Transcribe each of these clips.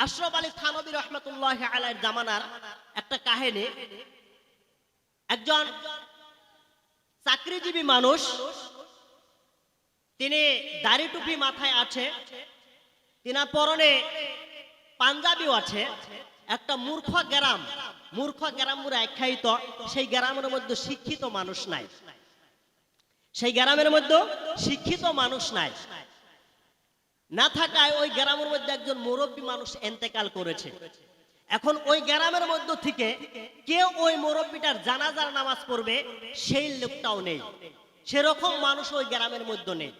আশরাফ আলী থানভী রহমাতুল্লাহি আলাইহির জামানার একটা কাহিনী। একজন চাকরিজীবী মানুষ, তিনি দাড়ি টুপি মাথায় আছে, তিনার পরনে পাঞ্জাবিও আছে। একটা মূর্খ গ্রাম মুরা আখ্যায়িত, সেই গ্রামের মধ্যে শিক্ষিত মানুষ নাই, সেই গ্রামের মধ্যে শিক্ষিত মানুষ নাই। না থাকায় ওই গ্রামের মধ্যে একজন মুরব্বী মানুষ ইন্তেকাল করেছে। এখন ওই গ্রামের মধ্য থেকে কেউ ওই মুরব্বীটার জানাজার নামাজ পড়বে সেই লোকটাও নেই, সেরকম মানুষ ওই গ্রামের মধ্যে নেই।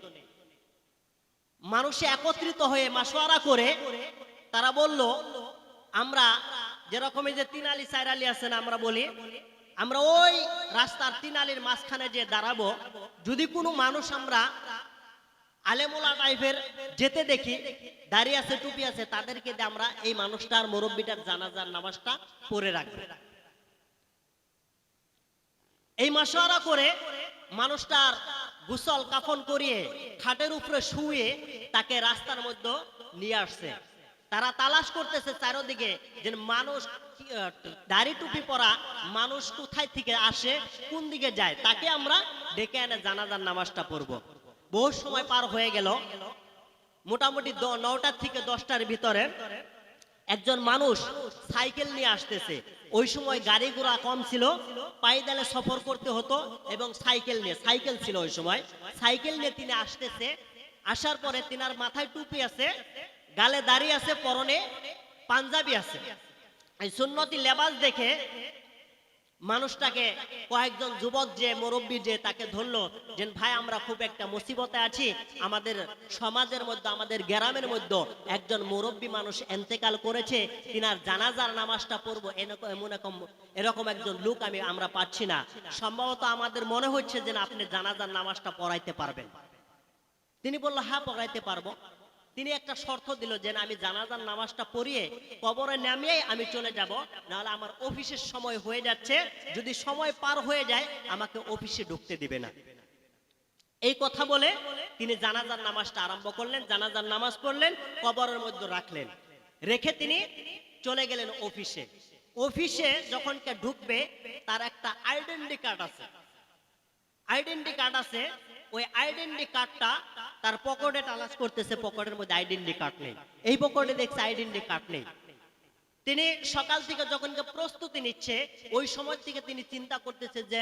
মানুষে একত্রিত হয়ে মাশওয়ারা করে তারা বলল, আমরা যেরকম এই যে তিন আলি চার আলি আছেন, আমরা বলি আমরা ওই রাস্তার তিন আলির মাঝখানে যে দাঁড়াবো, যদি কোনো মানুষ আমরা আলেমুলা টাইপের যেতে দেখি, দাঁড়িয়ে আছে, টুপি আছে, তাদেরকে আমরা এই মানুষটার মুরব্বীটার জানাজার নামাজটা পড়ে রাখবো। এই মাশওয়ারা করে মানুষটার গোসল কাফন করিয়ে খাটের উপরে শুয়ে তাকে রাস্তার মধ্যে নিয়ে আসছে। তারা তালাশ করতেছে চারদিকে যে মানুষ, দাড়ি টুপি পরা মানুষ কোথায় থেকে আসে, কোন দিকে যায়, তাকে আমরা ডেকে এনে জানাজার নামাজটা পড়বো। বহু সময় পার হয়ে গেল, মোটামুটি 9টা থেকে 10টার ভিতরে একজন মানুষ সাইকেল নিয়ে আসতেছে। ওই সময় গাড়ি ঘোড়া কম ছিল, পায়দলে সফর করতে হতো এবং সাইকেল ছিল ওই সময়। সাইকেল নিয়ে তিনি আসতেছে। আসার পরে তিনার মাথায় টুপি আছে, গালে দাড়ি আছে, পরনে পাঞ্জাবি আছে। এই সুন্নতি লেবাস দেখে মানুষটাকে কয়েকজন যুবক যে মুরব্বী যে তাকে ধরলো যে ভাই, আমরা খুব একটা মুসিবতে আছি, আমাদের সমাজের মধ্যে, আমাদের গ্রামের মধ্যে একজন মুরব্বী মানুষ ইন্তেকাল করেছে, তিনার জানাজার নামাজটা পড়বো, এরকম একজন লোক আমরা পাচ্ছি না, সম্ভবত আমাদের মনে হচ্ছে যে আপনি জানাজার নামাজটা পড়াইতে পারবেন। তিনি বলল, হ্যাঁ পড়াইতে পারবো। তিনি একটা শর্ত দিল যে আমি জানাজার নামাজটা পড়িয়ে কবরে নামিয়ে আমি চলে যাব, নাহলে আমার অফিসের সময় হয়ে যাচ্ছে, যদি সময় পার হয়ে যায় আমাকে অফিসে ঢুকতে দিবে না। এই কথা বলে তিনি জানাজার নামাজটা আরম্ভ করলেন। জানাজার নামাজ পড়লেন, কবরের মধ্যে রাখলেন, রেখে তিনি চলে গেলেন অফিসে। অফিসে যখন কে ঢুকবে, তার একটা আইডেন্টি কার্ড আছে। ওই আইডেন্টি কার্ডটা তার পকেটে তালাশ করতেছে, পকেটের মধ্যে আইডেন্টি কার্ড নেই। এই পকেটে দেখছে আইডেন্টি কার্ড নেই। তিনি সকাল থেকে যখন প্রস্তুতি নিচ্ছে, ওই সময় থেকে তিনি চিন্তা করতেছে যে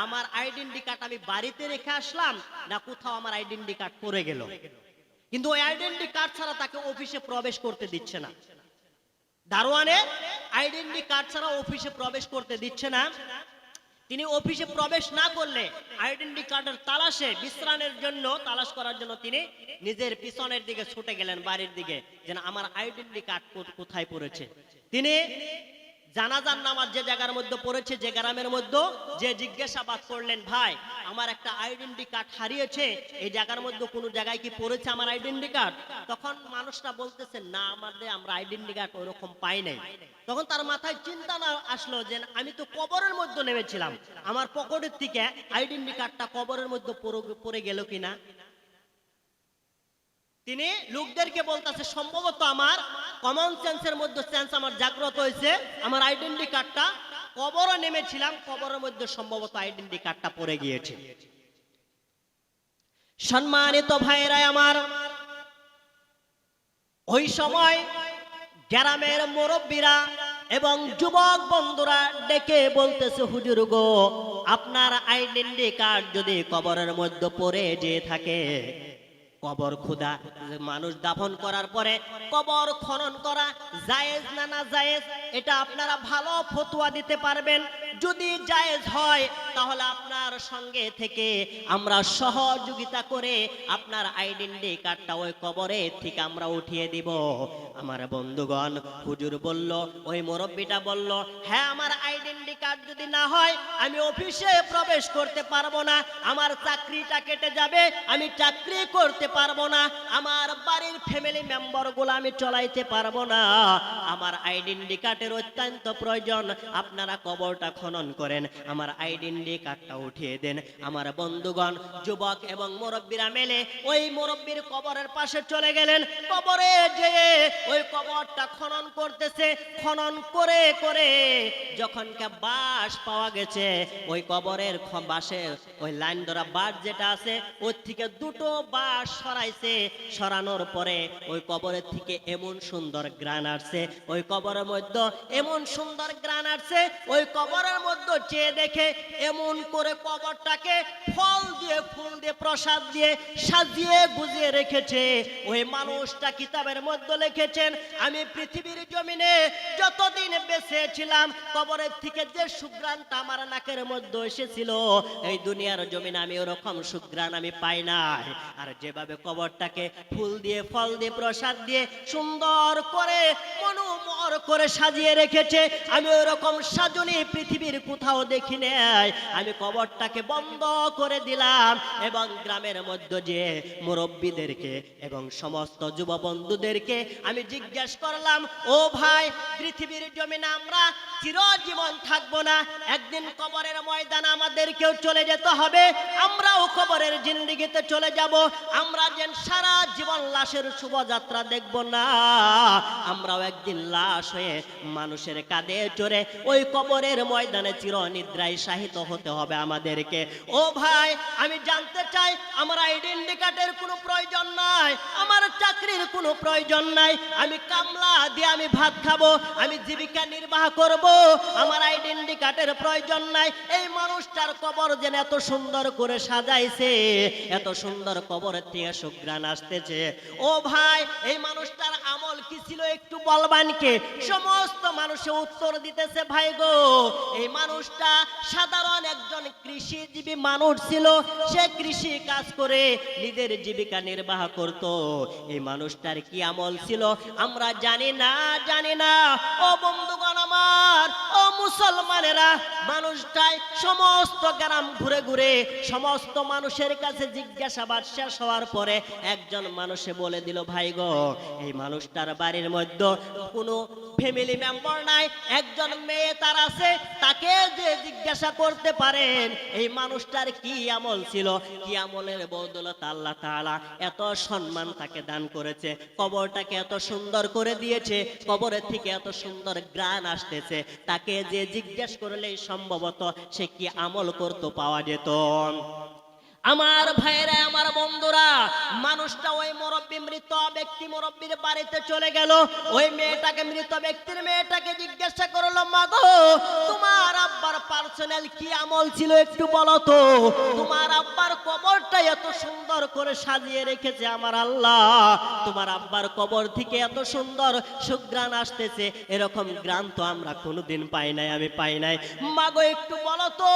আমার আইডেন্টি কার্ড আমি বাড়িতে রেখে আসলাম না কোথাও আমার আইডেন্টি কার্ড পড়ে গেল। কিন্তু ওই আইডেন্টি কার্ড ছাড়া তাকে অফিসে প্রবেশ করতে দিচ্ছে না। দারোয়ানে আইডেন্টি কার্ড ছাড়া অফিসে প্রবেশ করতে দিচ্ছে না। তিনি অফিসে প্রবেশ না করলে আইডেন্টি কার্ডের তালাশে বিশ্রামের জন্য, তালাশ করার জন্য তিনি নিজের পিছনের দিকে ছুটে গেলেন, বাড়ির দিকে, যে আমার আইডেন্টি কার্ড কোথায় পড়েছে। তিনি জানাজার নামাজ যে জায়গার মধ্যে পড়েছে, যে গ্রামের মধ্যে, যে জিজ্ঞাসাবাদ করলেন, ভাই আমার একটা আইডেন্টি কার্ড হারিয়েছে, এই জায়গার মধ্যে কোনো জায়গায় কি পড়েছে আমার আইডেন্টি কার্ড? তখন মানুষটা বলতেছে, না আমরা আইডেন্টি কার্ড ওরকম পাই নাই। তখন তার মাথায় চিন্তা না আসলো যে আমি তো কবরের মধ্যে নেমেছিলাম, আমার পকেটের থেকে আইডেন্টি কার্ডটা কবরের মধ্যে পড়ে গেল কিনা। তিনি লোকদেরকে বলতেছে, সম্ভবত আমার কমন সেন্সের মধ্যে সেন্স আমার জাগ্রত হয়েছে, আমার আইডেন্টি কার্ডটা কবরে নেমেছিলাম, কবরের মধ্যে সম্ভবত আইডেন্টি কার্ডটা পড়ে গিয়েছে। সম্মানিত ভাইরা আমার, ওই সময় গ্রামের মুরব্বীরা এবং যুবক বন্ধুরা ডেকে বলতেছে, হুজুর গো, আপনার আইডেন্টি কার্ড যদি কবরের মধ্যে পড়ে যেয়ে থাকে, কবর খোদা, মানুষ দাফন করার পরে কবর খনন করা জায়েজ না না জায়েজ, এটা আপনারা ভালো ফতোয়া দিতে পারবেন। যদি জায়েজ হয় তাহলে আপনার সঙ্গে থেকে আমরা সহযোগিতা করে আপনার আইডেন্টি কার্ডটা ওই কবরে থেকে আমরা উঠিয়ে দিব। আমার বন্ধুগণ, হুজুর বলল, ওই মুরব্বীটা বলল, হ্যাঁ আমার আইডেন্টি কার্ড যদি না হয় আমি অফিসে প্রবেশ করতে পারবো না, আমার চাকরিটা কেটে যাবে, আমি চাকরি করতে পারবো না, আমার বাড়ির ফ্যামিলি মেম্বার গুলো আমি চলাইতে পারবো না, আমার আইডেন্টি কার্ডের অত্যন্ত প্রয়োজন, আপনারা কবরটা খনন করেন, আমার আইডেন্টি কার্ডটা উঠিয়ে দেন। আমার বন্ধুগণ, যুবক এবং মুরব্বীরা মিলে ওই মুরব্বীর কবরের পাশে চলে গেলেন। কবরে যেয়ে ওই কবরটা খনন করতেছে। খনন করে করে যখন বাঁশ পাওয়া গেছে, ওই কবরের বাঁশে ওই লাইন ধরা বাঁশ যেটা আছে ওর থেকে দুটো বাঁশ সরাইছে। সরানোর পরে ওই কবরের থেকে এমন সুন্দর গ্রান আসছে, ওই কবরের মধ্যে এমন সুন্দর গ্রান আসছে। ওই কবরের মধ্যে চেয়ে দেখে এমন করে কবরটাকে ফল দিয়ে, ফুল দিয়ে, প্রসাদ দিয়ে সাজিয়ে গুজিয়ে রেখেছে। ওই মানুষটা কিতাবের মধ্যে লিখেছেন, আমি পৃথিবীর জমিনে যতদিন বেঁচে ছিলাম কবরের থেকে যে সুঘ্রাণটা আমার নাকের মধ্যে এসেছিল, এই দুনিয়ার জমিনে আমি ওরকম সুঘ্রাণ আমি পাই নাই। আর যেভাবে কবরটাকে ফুল দিয়ে, ফল দিয়ে, প্রসাদ দিয়ে সুন্দর করে মনোমর করে সাজিয়ে রেখেছে, আমি ওরকম সাজনি পৃথিবীর কোথাও দেখি নাই। আমি কবরটাকে বন্ধ করে দিলাম এবং গ্রামের মধ্যে যে মুরব্বীদেরকে এবং সমস্ত যুব বন্ধুদেরকে আমি জিজ্ঞেস করলাম, ও ভাই, পৃথিবীর জমিনে আমরা চিরজীবন থাকবো না, একদিন কবরের ময়দানে আমাদেরকেও চলে যেতে হবে, আমরাও কবরের জিন্দেগিতে চলে যাব। আমরা যেন সারা জীবন লাশের শুভযাত্রা দেখব না, আমরাও একদিন লাশ হয়ে মানুষের কাঁধে চড়ে ওই কবরের ময়দানে চিরনিদ্রায় শায়িত হতে হবে আমাদেরকে। ও ভাই, আমি জানতে চাই, আমার আইডেন্টি কার্ডের কোনো প্রয়োজন নাই, আমার চাকরির কোনো প্রয়োজন নাই, আমি কামলা দিয়ে আমি ভাত খাবো, আমি জীবিকা নির্বাহ করব, আমার আইডেন্টি কার্ডের প্রয়োজন নাই। এই মানুষটার কবর যেন এত সুন্দর করে সাজাইছে, এত সুন্দর কবরের থেকে সুঘ্রাণ আসতেছে। ও ভাই, এই মানুষটার আমল কি ছিল একটু বলবান কে? সমস্ত মানুষে উত্তর দিতেছে, ভাই গো, এই মানুষটা সাধারণ একজন কৃষিজীবী মানুষ ছিল, সে কৃষি কাজ করে নিজের জীবিকা নির্বাহ করত। এই মানুষটার কি আমল ছিল আমরা জানি না, জানি না। ও বন্ধুগণ আমার, ও মুসলমানেরা, মানুষটাই সমস্ত গ্রাম ঘুরে ঘুরে সমস্ত মানুষের কাছে জিজ্ঞাসাবাদ শেষ হওয়ার পরে একজন মানুষে বলে দিল, ভাই গো, এই মানুষটার বাড়ির মধ্যে কোনো ফ্যামিলি মেম্বার নাই, একজন মেয়ে তার আছে, তাকে যে জিজ্ঞাসা করতে পারেন এই মানুষটার কি আমল ছিল, কি আমলের বদৌলতে আল্লাহ তাআলা এত সম্মান তাকে দান করেছে, কবরটাকে এত সুন্দর করে দিয়েছে, কবরের থেকে এত সুন্দর গ্রাণ আসতেছে, তাকে যে জিজ্ঞেস করলেই সম্ভবত সে কি আমল করতে পাওয়া যেত। আমার ভাইরা, আমার বন্ধুরা, মানুষটা ওই মুরব্বী, মৃত ব্যক্তি মুরব্বীর বাড়িতে চলে গেল। ওই মেয়েটাকে, মৃত ব্যক্তির মেয়েটাকে জিজ্ঞাসা করলো, মা গো, তোমার আব্বার পার্সোনাল কি আমল ছিল একটু বলো তো, তোমার আব্বার কবরটা এত সুন্দর করে সাজিয়ে রেখেছে আমার আল্লাহ, তোমার আব্বার কবর থেকে এত সুন্দর সুঘ্রাণ আসতেছে, এরকম গ্রাণ তো আমরা কোনোদিন পাই নাই, আমি পাই নাই। মা গো, একটু বলো তো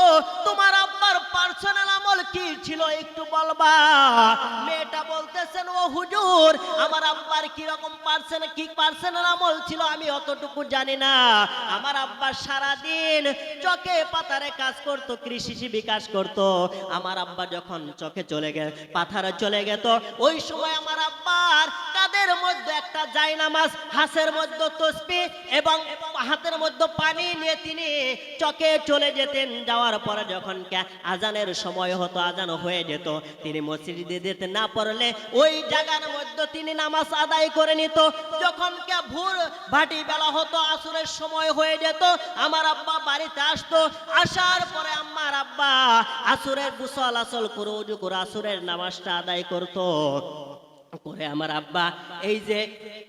তোমার আব্বার পার্সোনাল আমল কি ছিল একটু বলবা। মেয়েটা বলতেছেন, ও হুজুর, আমার আব্বার কি রকম পার্সোনাল আমল ছিল আমি অতটুকু জানি না। আমার আব্বা সারা দিন চকে পাথারে কাজ করত, কৃষি কাজ করত। আমার আব্বা যখন চকে চলে গেল, পাথারে চলে গেত, ওই সময় আমার আব্বার কাঁধের মধ্যে একটা জায়নামাজ, হাতের মধ্যে তসবিহ এবং হাতের মধ্যে পানি নিয়ে তিনি চকে চলে যেতেন। যাওয়ার পরে যখন আজানের সময় হতো, আজান হয়ে যেত, তিনি মসজিদে যেতে না পারলে ওই জায়গার মধ্যে তিনি নামাজ আদায় করে নিত। যখন ভোর ভাটি বেলা হতো, আসরের সময় হয়ে যেত, আমার আব্বা বাড়িতে আসতো। আসার পরে আমার আব্বা আসরের গোসল আসল করে ওযু করে আসরের নামাজটা আদায় করতো। করে আমার আব্বা এই যে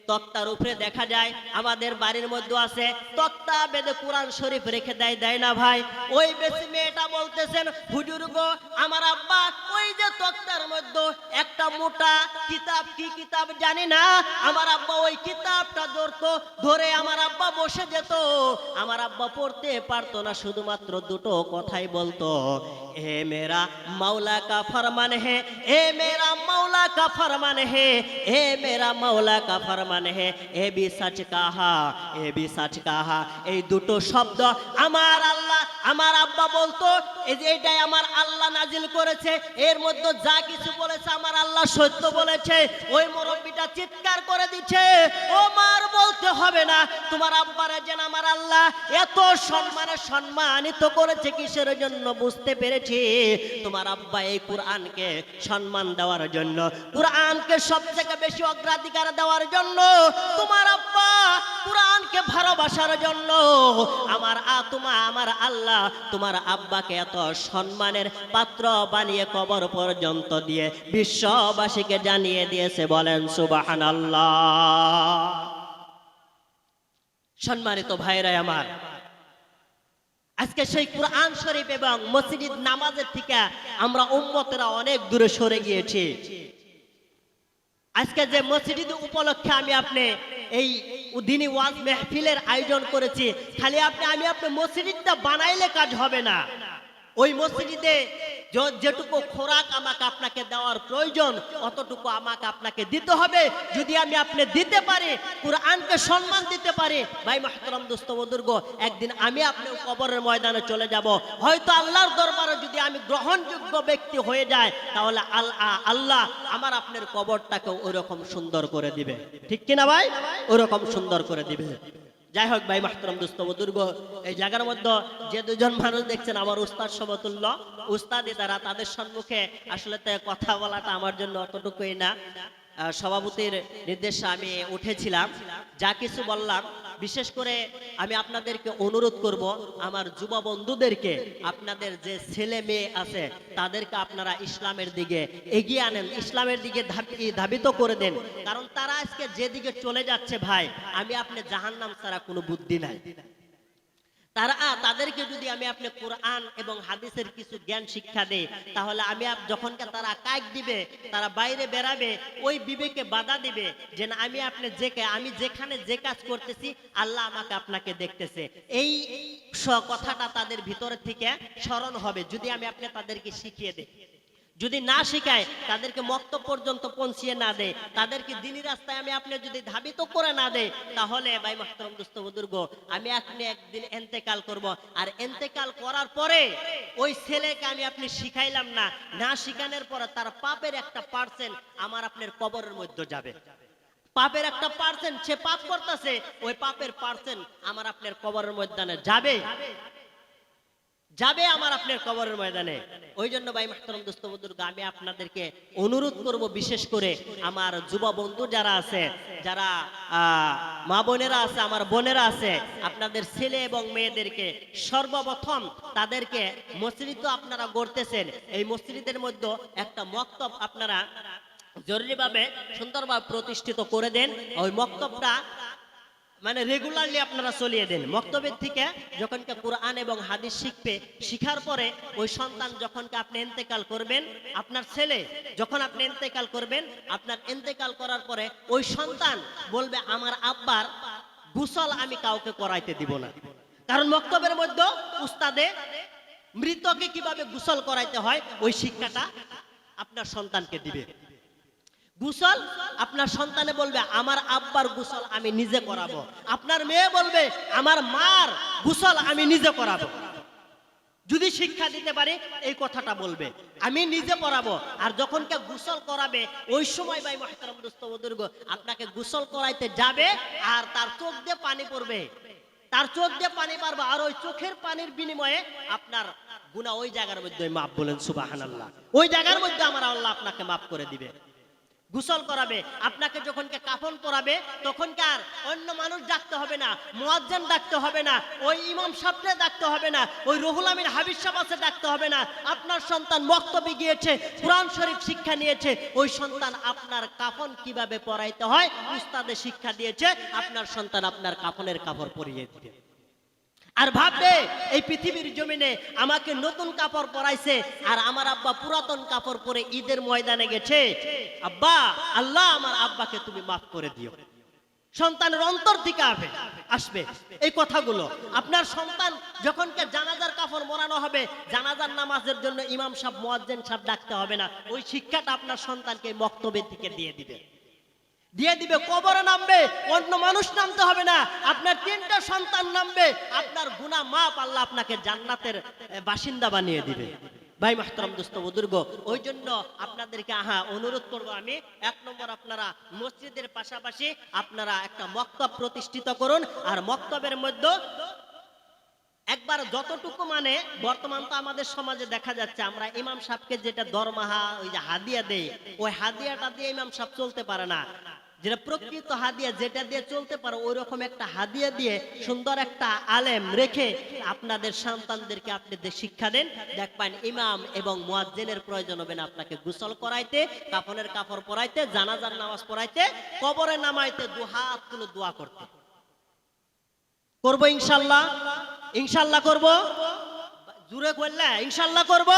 তক্তার উপরে দেখা যায় আমাদের বাড়ির মধ্যে আছে, তক্তা বেঁধে কোরআন শরীফ রেখে দেয়, দেয় না ভাই? ওই বেশি মেয়েটা বলতেছেন, হুজুর গো, আমার আব্বা ওই যে তক্তার মধ্যে একটা মোটা কিতাব, কি কিতাব জানি না, আমার আব্বা ওই কিতাবটা ধরতো, ধরে আমার আব্বা বসে যেত। আমার আব্বা পড়তে পারতো না, শুধুমাত্র দুটো কথাই বলতো, এ মেরা মাওলা কা ফরমান হে, এ মেরা মাওলা কা ফরমান হে, এ মেরা মাওলা কা ফরমান হে, এ বি সচ কাহা, এ বি সচ কাহা। এই দুটো শব্দ আমার আল্লাহ, আমার আব্বা বলতো, এই যে এটাই আমার আল্লাহ নাজিল করেছে, এর মধ্যে যা কিছু বলেছে আমার আল্লাহ সত্য বলেছে। ওই মুরব্বিটা চিৎকার করে দিচ্ছে, ও মার বলতে হবে না, তোমার আব্বারে যেন আমার আল্লাহ এত সম্মানে সম্মানিত করেছে কিসের জন্য বুঝতে পেরেছি। তোমার আব্বা এই কোরআনকে সম্মান দেওয়ার জন্য, কোরআনকে সবথেকে বেশি অগ্রাধিকার দেওয়ার জন্য তোমার আব্বা ভালোবাসার জন্য আমার আল্লাহ তোমার আব্বাকে এত সম্মানের পাত্র বানিয়ে কবর পর্যন্ত দিয়ে বিশ্ববাসীকে জানিয়ে দিয়েছে। বলেন সুবহানাল্লাহ। সম্মানিত ভাইরা আমার, আজকে সেই কোরআন শরীফ এবং মসজিদ নামাজের থেকে আমরা উম্মতেরা অনেক দূরে সরে গিয়েছি। আজকে যে মসজিদ উপলক্ষে আমি আপনি এই দিনী ওয়াজ মেহফিলের আয়োজন করেছি, খালি আমি আপনি মসজিদটা বানাইলে কাজ হবে না। ওই মসজিদে যেটুকু খোরাক আমাকে আপনাকে দেওয়ার প্রয়োজন অতটুকু আমাকে আপনাকে দিতে হবে। যদি আমি আপনি দিতে পারি, কোরআনকে সম্মান দিতে পারি, ভাই মুহতারাম দোস্ত বুজুর্গ, একদিন আমি আপনি কবরের ময়দানে চলে যাব। হয়তো আল্লাহর দরবারে যদি আমি গ্রহণযোগ্য ব্যক্তি হয়ে যায়, তাহলে আল্লাহ আমার আপনার কবরটাকে ওইরকম সুন্দর করে দিবে। ঠিক কিনা ভাই? ওইরকম সুন্দর করে দিবে। যাই হোক ভাই মুহতারাম দোস্ত বুজুর্গ, এই জায়গার মধ্যে যে দুজন মানুষ দেখছেন আমার উস্তাদ সমতুল্য উস্তাদি, তাদের সম্মুখে আসলে কথা বলাটা আমার জন্য অতটুকুই না। সভাপতির নির্দেশে আমি উঠেছিলাম, যা কিছু বললাম, বিশেষ করে আমি আপনাদেরকে অনুরোধ করব, আমার যুব বন্ধুদেরকে, আপনাদের যে ছেলে মেয়ে আছে তাদেরকে আপনারা ইসলামের দিকে এগিয়ে আনেন, ইসলামের দিকে ধাবিত করে দেন। কারণ তারা আজকে যেদিকে চলে যাচ্ছে ভাই, আমি আপনি জাহান্নাম ছাড়া কোনো বুদ্ধি নাই। তাদেরকে যদি আমি আপনি কোরআন এবং হাদিসের কিছু জ্ঞান শিক্ষা দেই, তাহলে যখন তারা কাজ দিবে, তারা বাইরে বেরাবে, ওই বিবেকে বাধা দিবে যে না, আমি যেখানে যে কাজ করতেছি আল্লাহ আমাকে আপনাকে দেখতেছে। এই কথাটা তাদের ভিতর থেকে স্মরণ হবে যদি আমি আপনি তাদেরকে শিখিয়ে দেই। যদি না শিখায়, তাদেরকে মক্তব পর্যন্ত পৌঁছিয়ে না দেয়, তাদেরকে দ্বীনি রাস্তায় আমি আপনি যদি ধাবিত করে না দেয়, তাহলে ভাই মুহতারাম দোস্ত বুজুর্গ, আমি আপনি একদিন ইন্তেকাল করব। আর ইন্তেকাল করার পরে ওই ছেলেকে আমি আপনি শিখাইলাম না শিখানোর পরে তার পাপের একটা পার্সেন্ট আমার আপনার কবরের মধ্যে যাবে। পাপের একটা পার্সেন্ট সে পাপ করতেছে, ওই পাপের পার্সেন্ট আমার আপনার কবরের ময়দানে যাবে আমার আপনার কবরের ময়দানে। ওই জন্য ভাই মুহতারাম দোস্ত বুজুর্গ, আমি আপনাদেরকে অনুরোধ করব, বিশেষ করে আমার যুব বন্ধু যারা আছে, যারা মা বোনেরা আছে, আমার বোনেরা আছে, আপনাদের ছেলে এবং মেয়েদেরকে সর্বপ্রথম তাদেরকে মসজিদ তো আপনারা গড়তেছেন, এই মসজিদের মধ্যে একটা মক্তব আপনারা জরুরিভাবে সুন্দরভাবে প্রতিষ্ঠিত করে দেন। ওই মক্তবটা মানে রেগুলারলি আপনারা চলিয়ে দেন। মক্তবের থেকে যখন কোরআন এবং হাদিস শিখবে, শিখার পরে ওই সন্তান যখন আপনি ইন্তেকাল করবেন, আপনার ছেলে যখন আপনি ইন্তেকাল করবেন, আপনার ইন্তেকাল করার পরে ওই সন্তান বলবে আমার আব্বার গোসল আমি কাউকে করাইতে দিব না। কারণ মক্তবের মধ্যে উস্তাদে মৃতকে কিভাবে গোসল করাইতে হয় ওই শিক্ষাটা আপনার সন্তানকে দিবে। গোসল আপনার সন্তানে বলবে আমার আব্বার গোসল আমি নিজে করাবো। আপনার মেয়ে বলবে আমার মার গোসল আমি নিজে করাবো। যদি শিক্ষা দিতে পারে এই কথাটা বলবে, আমি নিজে পড়াবো। আর যখন কে গোসল করাবে, ওই সময় ভাই মুহতারাম দোস্ত বুজুর্গ, আপনাকে গোসল করাইতে যাবে আর তার চোখ দিয়ে পানি পড়বে, তার চোখ দিয়ে পানি পারবে, আর ওই চোখের পানির বিনিময়ে আপনার গুনাহ ওই জায়গার মধ্যে মাফ। বলেন সুবহানাল্লাহ। ওই জায়গার মধ্যে আমার আল্লাহ আপনাকে মাফ করে দিবে। গোসল করাবে, আপনাকে যখন কাফন পরাবে, তখন আর অন্য মানুষ ডাকতে হবে না, মুয়াজ্জিন ডাকতে হবে না, ওই ইমাম সাহেবকে ডাকতে হবে না, ওই রুহুল আমিন হাবিব সাহেবকে ডাকতে হবে না। আপনার সন্তান মক্তবে গিয়েছে, কোরআন শরীফ শিক্ষা নিয়েছে, ওই সন্তান আপনার কাফন কিভাবে পরাইতে হয় উস্তাদে শিক্ষা দিয়েছে, আপনার সন্তান আপনার কাফনের কাপড় পরিয়ে দিবে। আর ভাববে এই পৃথিবীর জমিনে আমাকে নতুন কাপড় পরাইছে, আর আমার আব্বা পুরাতন কাপড় পরে ঈদের ময়দানে গেছে, আব্বা আল্লাহ আমার আব্বাকে তুমি মাফ করে দিও। সন্তানের অন্তর থেকে আসবে এই কথাগুলো। আপনার সন্তান যখন জানাজার কাফন মোড়ানো হবে, জানাজার নামাজের জন্য ইমাম সাহেব মুয়াজ্জিন সাহেব ডাকতে হবে না, ওই শিক্ষাটা আপনার সন্তানকে মক্তবের থেকে দিয়ে দিবে। কবরে নামবে, অন্য মানুষ নামতে হবে না, আপনার 3টা সন্তান নামবে, আপনার গুনাহ মাফ, আল্লাহ আপনাকে জান্নাতের বাসিন্দা বানিয়ে দিবে। ভাই মুহতারাম দোস্ত বুজুর্গ, ওই জন্য আপনাদেরকে অনুরোধ করব আমি, 1 নম্বর আপনারা মসজিদের পাশাপাশি আপনারা একটা মক্তব প্রতিষ্ঠিত করুন। আর মক্তবের মধ্যে একবার যতটুকু মানে বর্তমান তো আমাদের সমাজে দেখা যাচ্ছে, আমরা ইমাম সাহেবকে যেটা দরমাহা ওই যে হাদিয়া দেই, ওই হাদিয়াটা দিয়ে ইমাম সাহেব চলতে পারে না। যেটা প্রকৃত হাদিয়া, যেটা দিয়ে চলতে পারো ওই রকম একটা হাদিয়া দিয়ে সুন্দর একটা আলেম রেখে আপনাদের সন্তানদেরকে আপনি শিক্ষা দেন, দেখবেন ইমাম এবং মুয়াজ্জিনের প্রয়োজন হবে না আপনাকে গোসল করাইতে, কাফনের কাপড় পরাইতে, জানাজার নামাজ পড়াইতে, কবরে নামাইতে, দুহাত তুলে দোয়া করতে। করবো ইনশাল্লাহ, ইনশাল্লাহ করব, জুড়ে করলে ইনশাল্লাহ করব।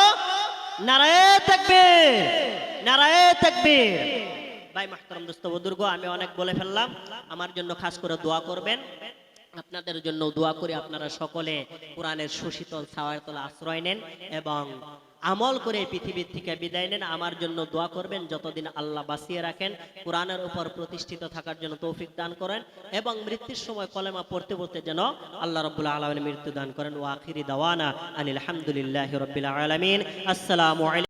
নারায়ে তাকবীর, নারায়ে তাকবীর। ভাই মাহতারাম দোস্ত বুজুর্গ, আমি অনেক বলে ফেললাম, আমার জন্য খাস করে দোয়া করবেন, আপনাদের জন্য দোয়া করি আপনারা সকলে কোরআনের সুশীতল ছায়ার তলে আশ্রয় নেন এবং আমল করে পৃথিবীর থেকে বিদায় নেন। আমার জন্য দোয়া করবেন, যতদিন আল্লাহ বাঁচিয়ে রাখেন কোরআনের উপর প্রতিষ্ঠিত থাকার জন্য তৌফিক দান করেন এবং মৃত্যুর সময় কলেমা পড়তে পড়তে যেন আল্লাহ রাব্বুল আলামিন মৃত্যু দান করেন। ওয়া আখিরি দাওয়ানা আনিল হামদুলিল্লাহি রাব্বিল আলামিন। আসসালামু আলাইকুম।